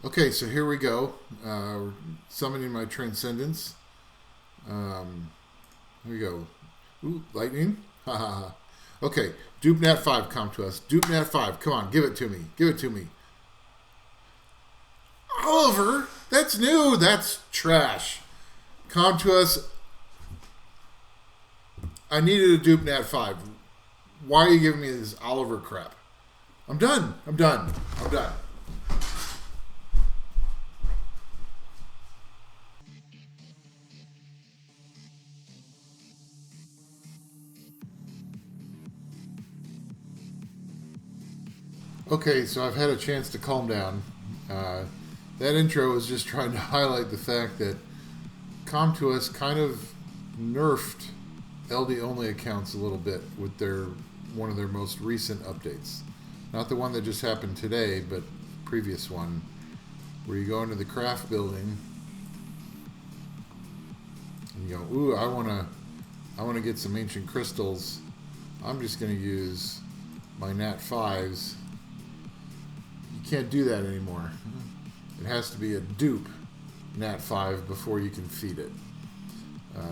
Okay, so here we go. We're summoning my Transcendence. Here we go. Ooh, lightning. Ha ha ha. Okay, dupe nat 5, come to us. Dupe nat 5, come on, give it to me. Give it to me. Oliver, that's new. That's trash. Come to us. I needed a dupe nat 5. Why are you giving me this Oliver crap? I'm done. I'm done. I'm done. Okay, so I've had a chance to calm down. That intro was just trying to highlight the fact that Com2uS kind of nerfed LD only accounts a little bit with one of their most recent updates. Not the one that just happened today, but the previous one, where you go into the craft building and you go, ooh, I wanna get some ancient crystals. I'm just gonna use my Nat 5s. You can't do that anymore. It has to be a dupe Nat 5 before you can feed it.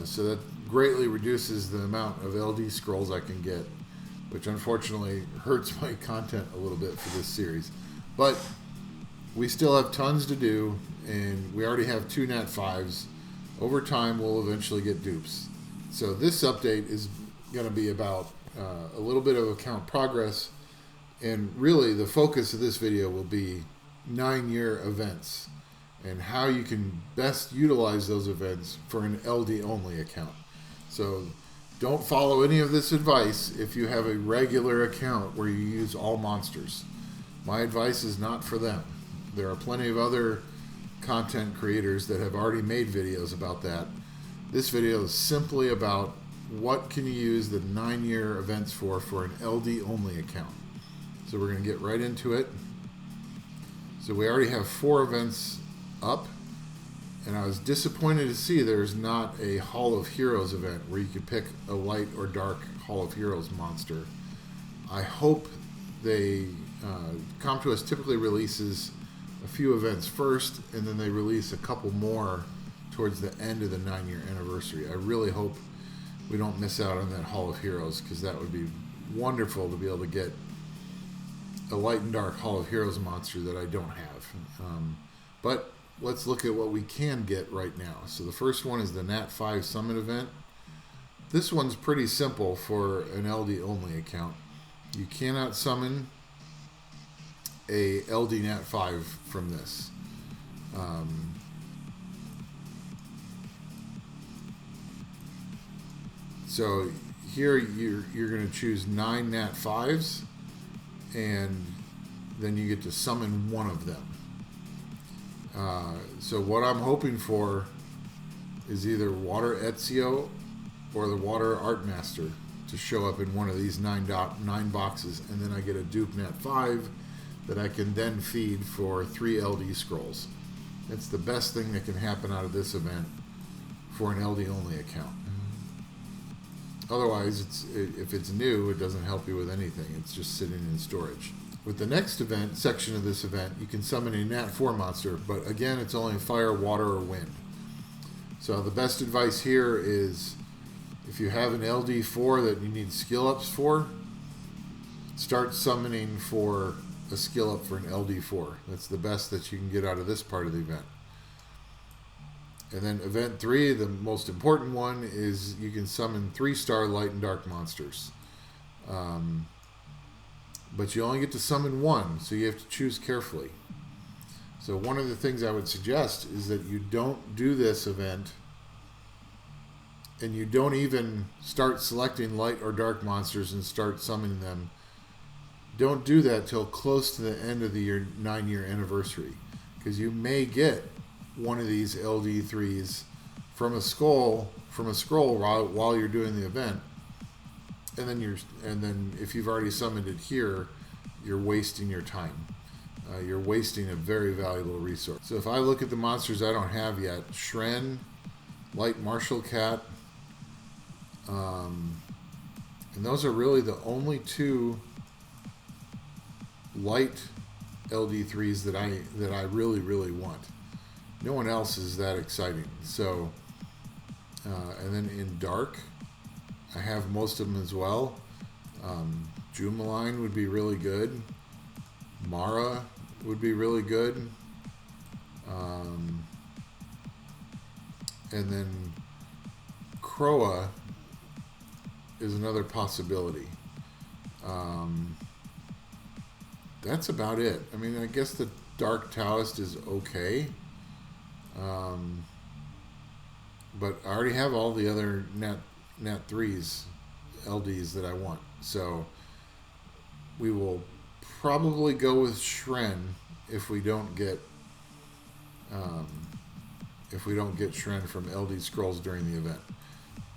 So that greatly reduces the amount of LD scrolls I can get, which unfortunately hurts my content a little bit for this series. But we still have tons to do, and we already have 2 Nat 5s. Over time, we'll eventually get dupes. So this update is going to be about a little bit of account progress, and really the focus of this video will be 9-year events and how you can best utilize those events for an LD only account. So don't follow any of this advice if you have a regular account where you use all monsters. My advice is not for them. There are plenty of other content creators that have already made videos about that. This video is simply about what can you use the 9-year events for an LD only account. So we're going to get right into it. So we already have 4 events up, and I was disappointed to see there's not a Hall of Heroes event where you could pick a light or dark Hall of Heroes monster. I hope Com2uS typically releases a few events first, and then they release a couple more towards the end of the 9-year anniversary. I really hope we don't miss out on that Hall of Heroes, because that would be wonderful to be able to get a light and dark Hall of Heroes monster that I don't have. But let's look at what we can get right now. So the first one is the Nat 5 Summon event. This one's pretty simple for an LD only account. You cannot summon a LD Nat 5 from this. So here you're going to choose 9 Nat 5s, and then you get to summon one of them. So what I'm hoping for is either Water Ezio or the Water Art Master to show up in one of these 9 boxes, and then I get a dupe Nat 5 that I can then feed for 3 LD scrolls. That's the best thing that can happen out of this event for an LD only account. Otherwise, if it's new, it doesn't help you with anything. It's just sitting in storage. With the next event, section of this event, you can summon a Nat 4 monster, but again, it's only fire, water, or wind. So the best advice here is, if you have an LD4 that you need skill ups for, start summoning for a skill up for an LD4. That's the best that you can get out of this part of the event. And then event 3, the most important one, is you can summon 3-star light and dark monsters. But you only get to summon 1, so you have to choose carefully. So one of the things I would suggest is that you don't do this event, and you don't even start selecting light or dark monsters and start summoning them. Don't do that till close to the end of the 9-year anniversary, because you may get one of these LD3s from a scroll while you're doing the event, and then if you've already summoned it here, you're wasting your time. You're wasting a very valuable resource. So if I look at the monsters I don't have yet, Shren, Light Martial Cat, and those are really the only 2 light LD3s that I really want. No one else is that exciting. So, and then in dark, I have most of them as well. Jumaline would be really good. Mara would be really good. And then Croa is another possibility. That's about it. I mean, I guess the Dark Taoist is okay. But I already have all the other Nat 3s, LDs that I want. So we will probably go with Shren if we don't get Shren from LD Scrolls during the event.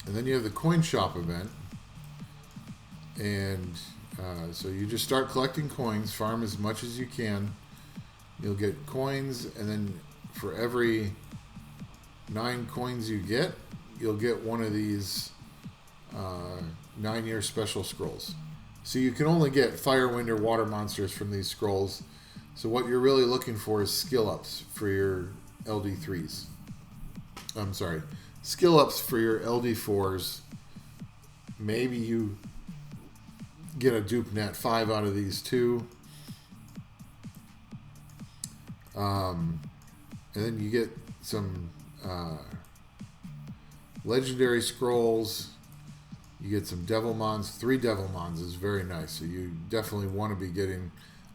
And then you have the coin shop event. And so you just start collecting coins, farm as much as you can. You'll get coins, and then for every 9 coins you get, you'll get one of these 9-year special scrolls. So you can only get fire, wind, or water monsters from these scrolls. So what you're really looking for is skill ups for your LD3s. I'm sorry, skill ups for your LD4s. Maybe you get a dupe Nat 5 out of these too. And then you get some legendary scrolls. You get some Devilmons. 3 Devilmons is very nice. So you definitely want to be getting...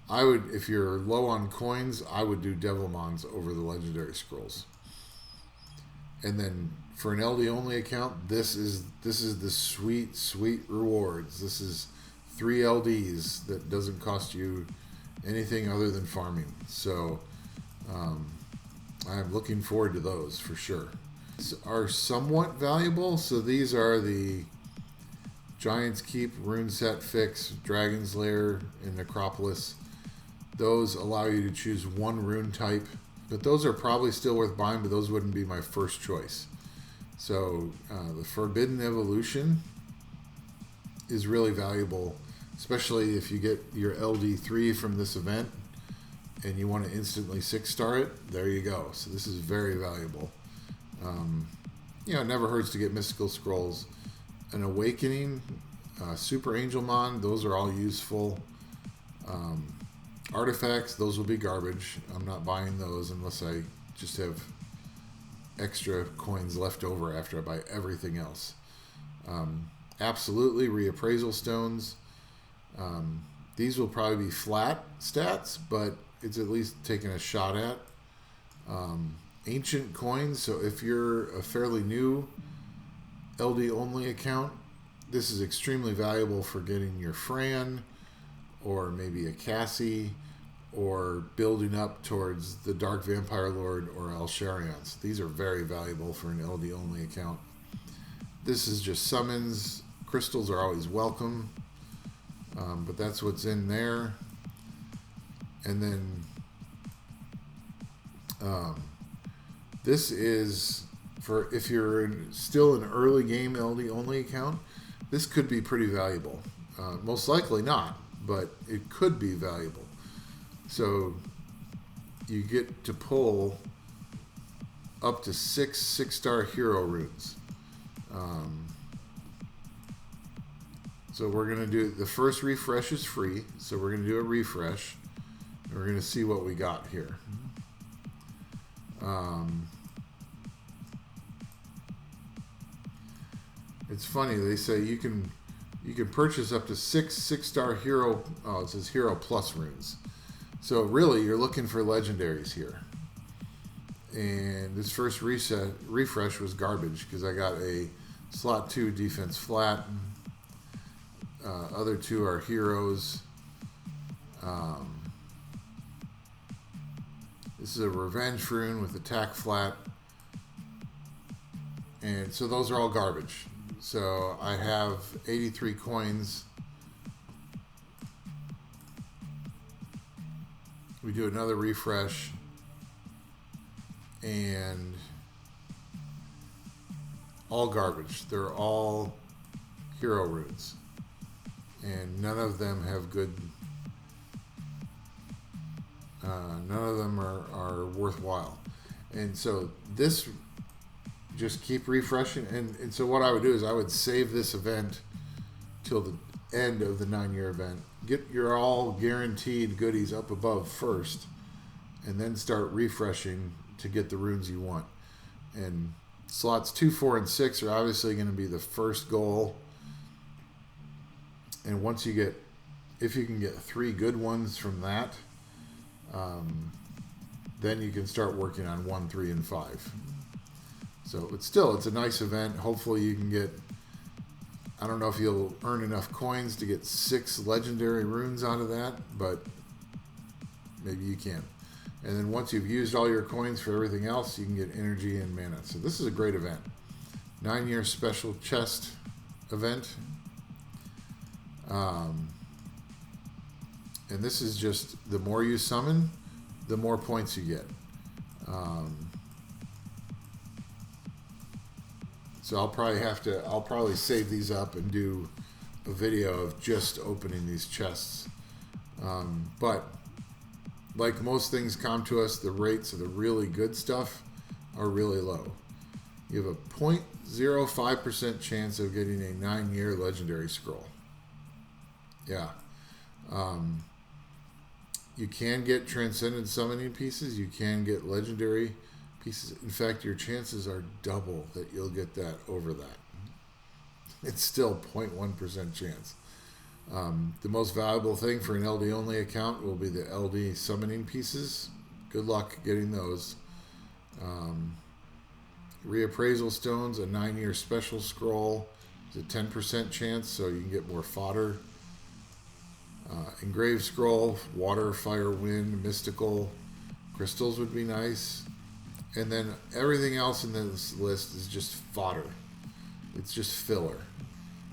I would, if you're low on coins, I would do Devilmons over the legendary scrolls. And then for an LD only account, this is the sweet rewards. This is 3 LDs that doesn't cost you anything other than farming. So I'm looking forward to those for sure. These are somewhat valuable. So these are the Giant's Keep, Rune Set Fix, Dragon's Lair, and Necropolis. Those allow you to choose 1 rune type, but those are probably still worth buying, but those wouldn't be my first choice. So the Forbidden Evolution is really valuable, especially if you get your LD3 from this event and you want to instantly 6-star it. There you go. So this is very valuable. It never hurts to get mystical scrolls. An Awakening, Super Angelmon, those are all useful. Artifacts, those will be garbage. I'm not buying those unless I just have extra coins left over after I buy everything else. Absolutely, Reappraisal Stones. These will probably be flat stats, but it's at least taking a shot at. Ancient Coins, so if you're a fairly new LD only account, this is extremely valuable for getting your Fran, or maybe a Cassie, or building up towards the Dark Vampire Lord or Alsharions. These are very valuable for an LD only account. This is just summons. Crystals are always welcome, but that's what's in there. And then this is for if you're still an early game LD only account. This could be pretty valuable. Most likely not, but it could be valuable. So you get to pull up to 6 6-star hero runes. So we're going to do, the first refresh is free, so we're going to do a refresh, and we're going to see what we got here. It's funny, they say you can purchase up to 6 6-star hero, it says hero plus runes. So really, you're looking for legendaries here. And this first refresh was garbage because I got a slot 2 defense flat. Other 2 are heroes. This is a revenge rune with attack flat. And so those are all garbage. So I have 83 coins. We do another refresh, and all garbage. They're all hero runes, and none of them have good None of them are worthwhile. And so this, just keep refreshing. And so what I would do is I would save this event till the end of the 9-year event. Get your all guaranteed goodies up above first, and then start refreshing to get the runes you want. And slots 2, 4, and 6 are obviously going to be the first goal. And once you get, if you can get 3 good ones from that, then you can start working on 1, 3, and 5. So it's a nice event. Hopefully you can get, I don't know if you'll earn enough coins to get 6 legendary runes out of that, but maybe you can. And then once you've used all your coins for everything else, you can get energy and mana. So this is a great event. 9-year special chest event. And this is just, the more you summon, the more points you get. So I'll probably save these up and do a video of just opening these chests. But like most things come to us, the rates of the really good stuff are really low. You have a 0.05% chance of getting a 9-year legendary scroll. Yeah. You can get transcendent summoning pieces. You can get legendary pieces. In fact, your chances are double that you'll get that over that. It's still 0.1% chance. The most valuable thing for an LD only account will be the LD summoning pieces. Good luck getting those. Reappraisal stones, a 9-year special scroll, is a 10% chance, so you can get more fodder. Engraved scroll, water, fire, wind, mystical, crystals would be nice. And then everything else in this list is just fodder. It's just filler.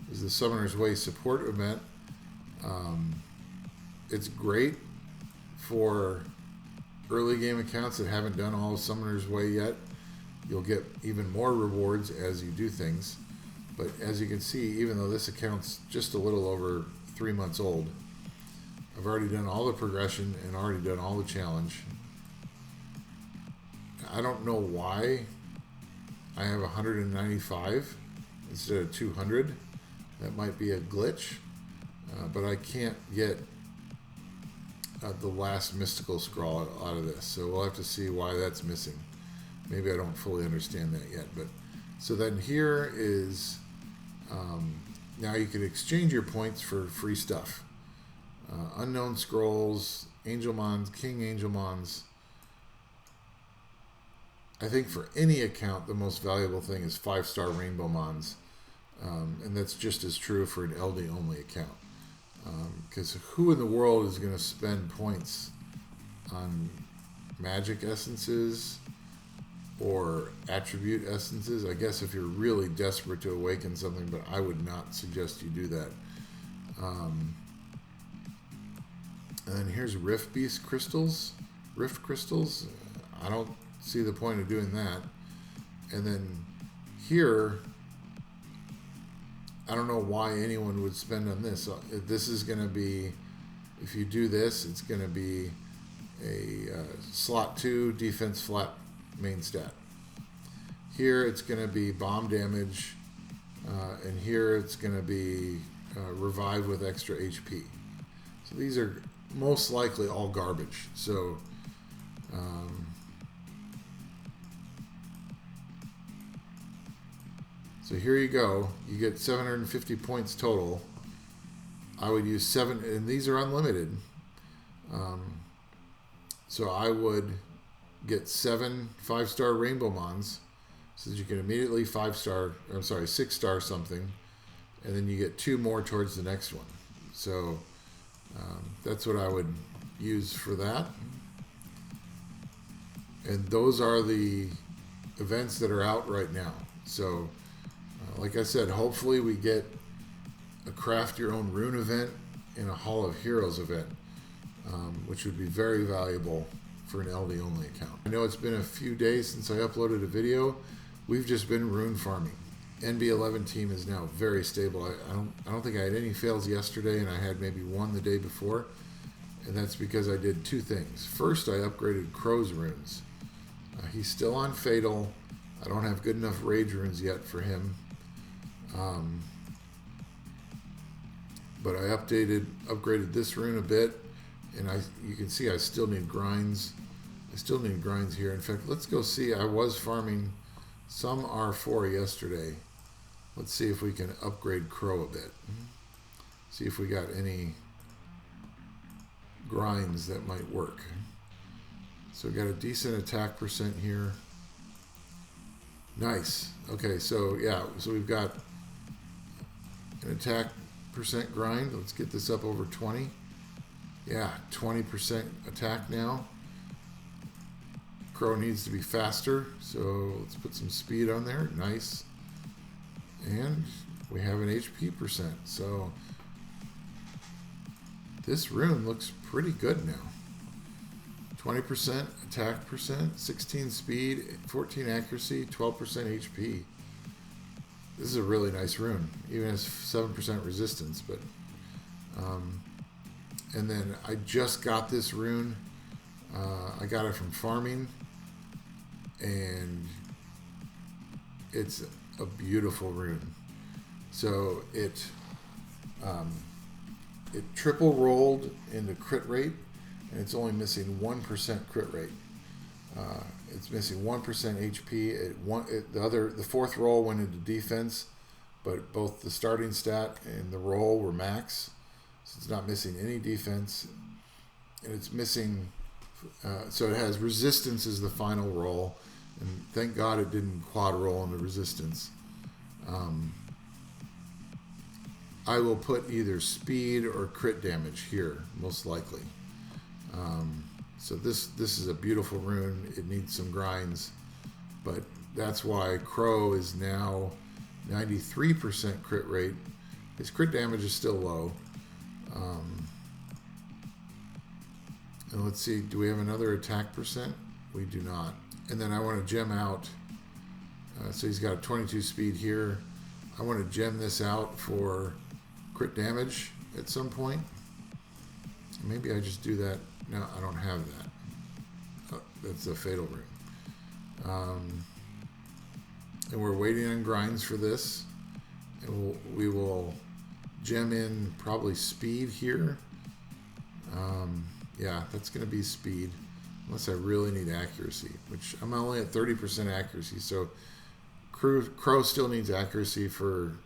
This is the Summoner's Way support event. It's great for early game accounts that haven't done all of Summoner's Way yet. You'll get even more rewards as you do things. But as you can see, even though this account's just a little over 3 months old, I've already done all the progression and already done all the challenge. I don't know why I have 195 instead of 200. That might be a glitch, but I can't get the last mystical scroll out of this. So we'll have to see why that's missing. Maybe I don't fully understand that yet. But so then here is, now you can exchange your points for free stuff. Unknown scrolls, Angelmons, King Angelmons. I think for any account, the most valuable thing is 5-star Rainbow Mons. And that's just as true for an LD only account. Because who in the world is going to spend points on magic essences or attribute essences? I guess if you're really desperate to awaken something, but I would not suggest you do that. And then here's Rift Beast crystals, Rift crystals. I don't see the point of doing that. And then here, I don't know why anyone would spend on this. This is going to be, if you do this, it's going to be a slot 2 defense flat main stat. Here it's going to be bomb damage, and here it's going to be revive with extra HP. So these are most likely all garbage. So so here you go. You get 750 points total. I would use 7, and these are unlimited. So I would get 7 5-star Rainbow Mons, so that you can immediately 6-star something, and then you get 2 more towards the next one. So that's what I would use for that. And those are the events that are out right now. So like I said, hopefully we get a craft your own rune event and a Hall of Heroes event, which would be very valuable for an LD only account. I know it's been a few days since I uploaded a video. We've just been rune farming. NB11 team is now very stable. I don't think I had any fails yesterday, and I had maybe one the day before. And that's because I did two things. First, I upgraded Crow's runes. He's still on Fatal. I don't have good enough Rage runes yet for him. But I upgraded this rune a bit, and you can see I still need grinds. I still need grinds here. In fact, let's go see. I was farming some R4 yesterday. Let's see if we can upgrade Crow a bit. See if we got any grinds that might work. So we got a decent attack percent here. Nice. Okay, so yeah, so we've got an attack percent grind. Let's get this up over 20. Yeah, 20% attack now. Crow needs to be faster, so let's put some speed on there. Nice. And we have an HP percent. So this rune looks pretty good now. 20% attack percent, 16 speed, 14 accuracy, 12% HP. This is a really nice rune. Even has 7% resistance, but and then I just got this rune. I got it from farming, and it's a beautiful rune. So it triple rolled into crit rate, and it's only missing 1% crit rate. It's missing 1% HP. The fourth roll went into defense, but both the starting stat and the roll were max, so it's not missing any defense. And it's missing, so it has resistance as the final roll, and thank God it didn't quad roll into resistance. I will put either speed or crit damage here, most likely. So this is a beautiful rune. It needs some grinds, but that's why Crow is now 93% crit rate. His crit damage is still low. And let's see, do we have another attack percent? We do not. And then I want to gem out. So he's got a 22 speed here. I want to gem this out for crit damage at some point. Maybe I just do that. No, I don't have that. Oh, that's a fatal rune. And we're waiting on grinds for this. And we will gem in probably speed here. Yeah, that's going to be speed. Unless I really need accuracy, which I'm only at 30% accuracy. So Crow still needs accuracy for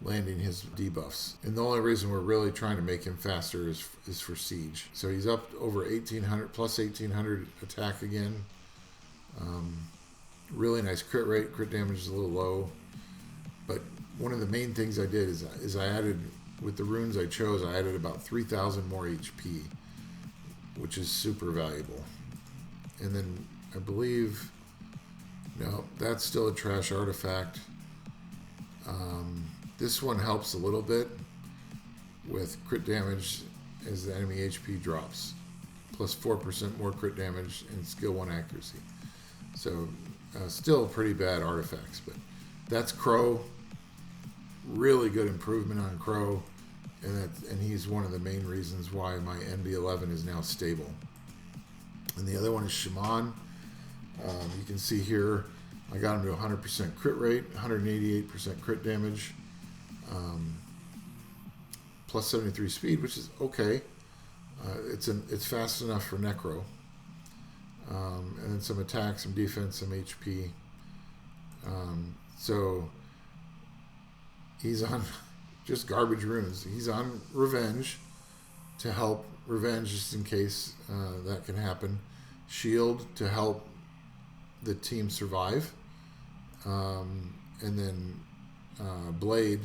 landing his debuffs. And the only reason we're really trying to make him faster is for siege. So he's up over 1800, plus 1800 attack again. Really nice crit rate. Crit damage is a little low. But one of the main things I did is I added, with the runes I chose, I added about 3,000 more HP, which is super valuable. And then I believe, no, that's still a trash artifact. This one helps a little bit with crit damage as the enemy HP drops, plus 4% more crit damage and skill 1 accuracy. So still pretty bad artifacts, but that's Crow. Really good improvement on Crow, and he's one of the main reasons why my NB11 is now stable. And the other one is Shimon. You can see here I got him to 100% crit rate, 188% crit damage, plus 73 speed, which is okay. It's fast enough for Necro. And then some attack, some defense, some HP. So he's on just garbage runes. He's on Revenge to help Revenge just in case that can happen. Shield to help the team survive. And then Blade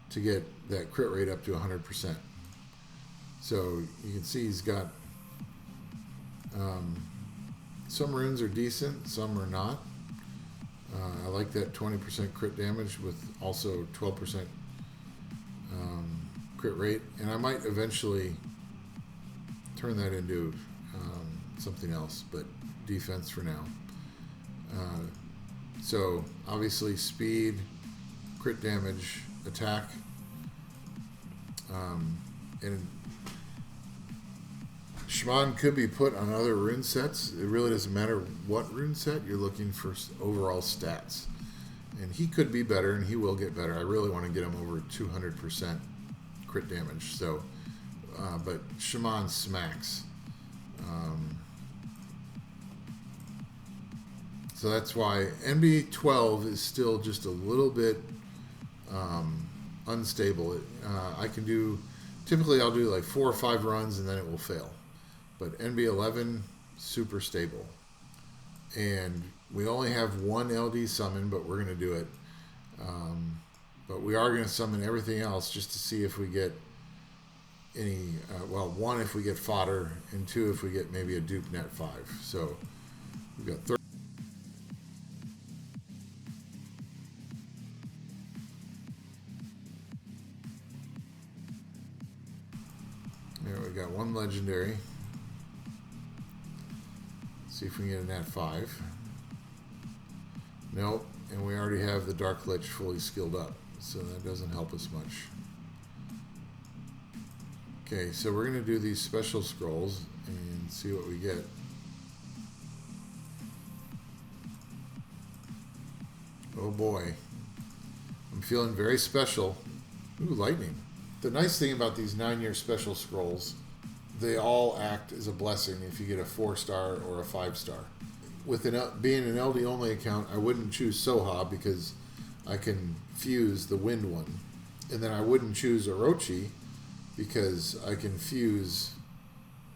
to get that crit rate up to 100%. So you can see he's got some runes are decent, some are not. I like that 20% crit damage with also 12% crit rate, and I might eventually turn that into something else, but defense for now. So obviously speed, crit damage, attack, and Shimon could be put on other rune sets. It really doesn't matter what rune set. You're looking for overall stats. And he could be better, and he will get better. I really want to get him over 200% crit damage. So, but Shimon smacks. So that's why NB12 is still just a little bit unstable. I can do, typically I'll do like 4 or 5 runs and then it will fail. But NB11, super stable. And we only have one LD summon, but we're going to do it. But we are going to summon everything else just to see if we get any, well, 1 if we get fodder, and 2 if we get maybe a dupe net 5. So we've got 30. There we got 1 legendary. See if we can get a nat 5. Nope, and we already have the Dark Lich fully skilled up, so that doesn't help us much. Okay, so we're going to do these special scrolls and see what we get. Oh boy, I'm feeling very special. Ooh, lightning. The nice thing about these 9-year special scrolls, they all act as a blessing if you get a 4-star or a 5-star. With being an LD only account, I wouldn't choose Soha because I can fuse the wind one. And then I wouldn't choose Orochi because I can fuse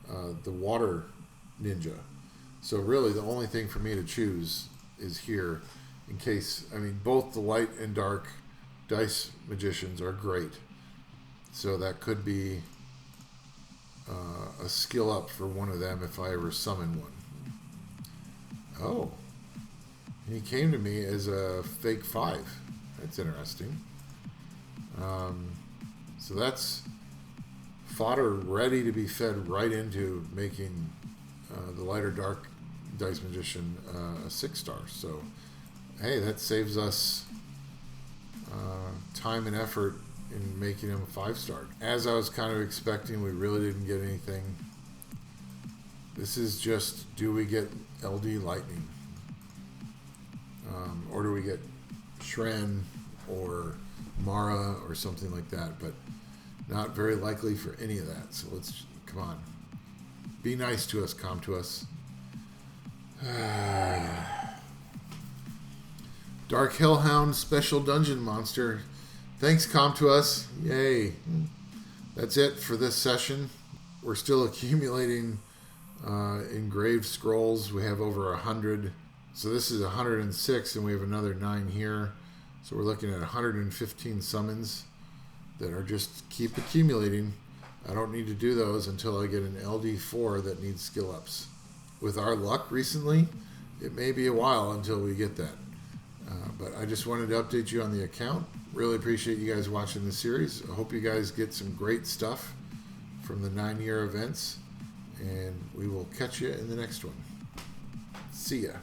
the water ninja. So really the only thing for me to choose is here in case, I mean, both the light and dark dice magicians are great. So that could be a skill up for one of them if I ever summon one. Oh, he came to me as a fake 5. That's interesting. So that's fodder ready to be fed right into making the lighter dark dice magician a 6-star. So hey, that saves us time and effort in making him a 5-star. As I was kind of expecting, we really didn't get anything. This is just, do we get LD Lightning? Or do we get Shren or Mara or something like that? But not very likely for any of that. So let's, come on. Be nice to us, calm to us. Dark Hellhound Special Dungeon Monster. Thanks, calm to us. Yay. That's it for this session. We're still accumulating engraved scrolls. We have over 100. So this is 106, and we have another 9 here. So we're looking at 115 summons that are just keep accumulating. I don't need to do those until I get an LD4 that needs skill ups. With our luck recently, it may be a while until we get that. But I just wanted to update you on the account. Really appreciate you guys watching the series. I hope you guys get some great stuff from the 9-year events. And we will catch you in the next one. See ya.